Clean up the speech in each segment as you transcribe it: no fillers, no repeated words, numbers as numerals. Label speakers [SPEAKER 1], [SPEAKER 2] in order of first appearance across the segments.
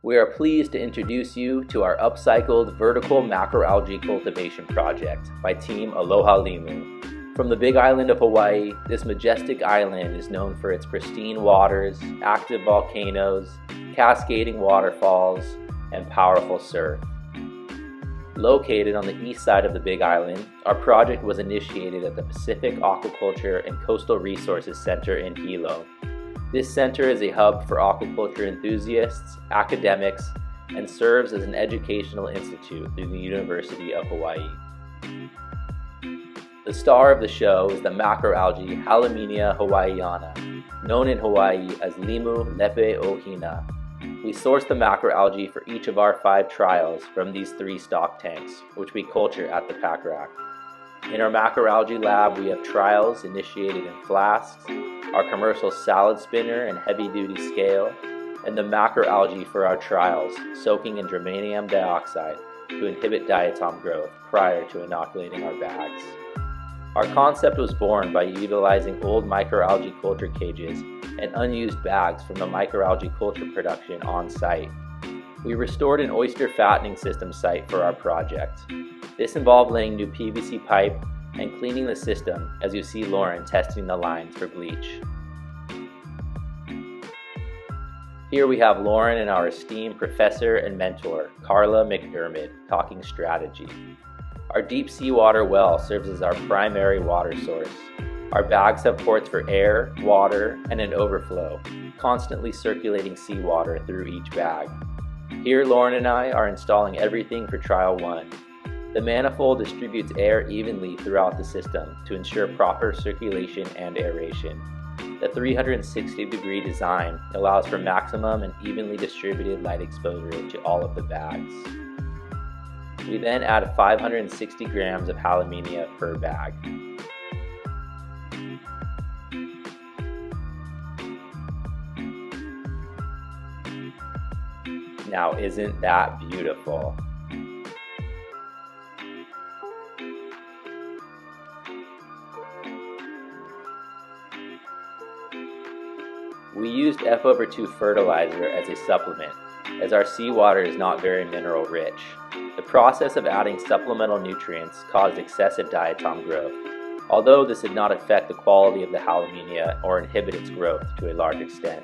[SPEAKER 1] We are pleased to introduce you to our upcycled vertical macroalgae cultivation project by Team Aloha Limu. From the Big Island of Hawaii, this majestic island is known for its pristine waters, active volcanoes, cascading waterfalls, and powerful surf. Located on the east side of the Big Island, our project was initiated at the Pacific Aquaculture and Coastal Resources Center in Hilo. This center is a hub for aquaculture enthusiasts, academics, and serves as an educational institute through the University of Hawaii. The star of the show is the macroalgae Halymenia hawaiiana, known in Hawaii as Limu lepe o hina. We source the macroalgae for each of our 5 trials from these 3 stock tanks, which we culture at the pack rack. In our macroalgae lab, we have trials initiated in flasks, our commercial salad spinner and heavy-duty scale, and the macroalgae for our trials, soaking in germanium dioxide to inhibit diatom growth prior to inoculating our bags. Our concept was born by utilizing old microalgae culture cages and unused bags from the microalgae culture production on site. We restored an oyster fattening system site for our project. This involved laying new PVC pipe and cleaning the system, as you see Lauren testing the lines for bleach. Here we have Lauren and our esteemed professor and mentor, Carla McDermott, talking strategy. Our deep seawater well serves as our primary water source. Our bags have ports for air, water, and an overflow, constantly circulating seawater through each bag. Here Lauren and I are installing everything for trial 1. The manifold distributes air evenly throughout the system to ensure proper circulation and aeration. The 360-degree design allows for maximum and evenly distributed light exposure to all of the bags. We then add 560 grams of Halymenia per bag. Now, isn't that beautiful? We used F/2 fertilizer as a supplement, as our seawater is not very mineral rich. The process of adding supplemental nutrients caused excessive diatom growth, although this did not affect the quality of the Halymenia or inhibit its growth to a large extent.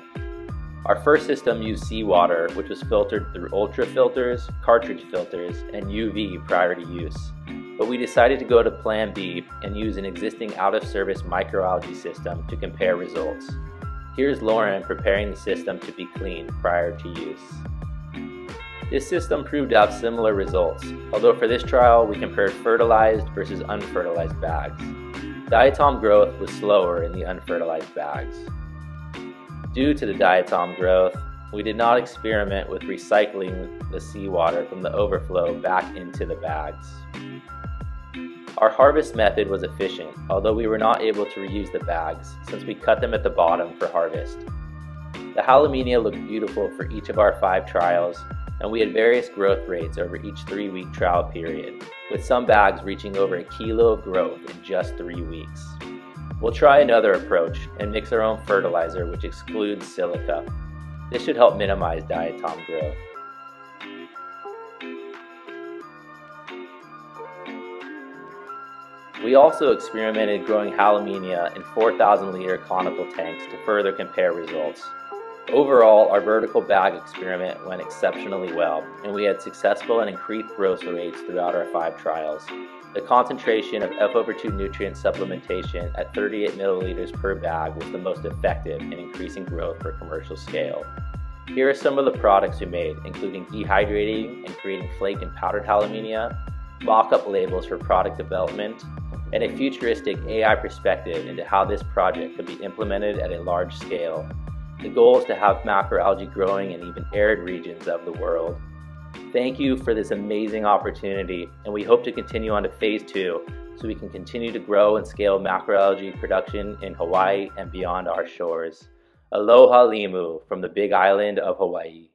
[SPEAKER 1] Our first system used seawater, which was filtered through ultrafilters, cartridge filters, and UV prior to use. But we decided to go to Plan B and use an existing out-of-service microalgae system to compare results. Here's Lauren preparing the system to be cleaned prior to use. This system proved to have similar results, although for this trial we compared fertilized versus unfertilized bags. Diatom growth was slower in the unfertilized bags. Due to the diatom growth, we did not experiment with recycling the seawater from the overflow back into the bags. Our harvest method was efficient, although we were not able to reuse the bags since we cut them at the bottom for harvest. The Halymenia looked beautiful for each of our 5 trials, and we had various growth rates over each 3-week trial period, with some bags reaching over a kilo of growth in just 3 weeks. We'll try another approach and mix our own fertilizer, which excludes silica. This should help minimize diatom growth. We also experimented growing Halymenia in 4,000-liter conical tanks to further compare results. Overall, our vertical bag experiment went exceptionally well, and we had successful and increased growth rates throughout our 5 trials. The concentration of F/2 nutrient supplementation at 38 milliliters per bag was the most effective in increasing growth for commercial scale. Here are some of the products we made, including dehydrating and creating flaked and powdered Halymenia, mock-up labels for product development, and a futuristic AI perspective into how this project could be implemented at a large scale. The goal is to have macroalgae growing in even arid regions of the world. Thank you for this amazing opportunity, and we hope to continue on to phase 2 so we can continue to grow and scale macroalgae production in Hawaii and beyond our shores. Aloha Limu from the Big Island of Hawaii.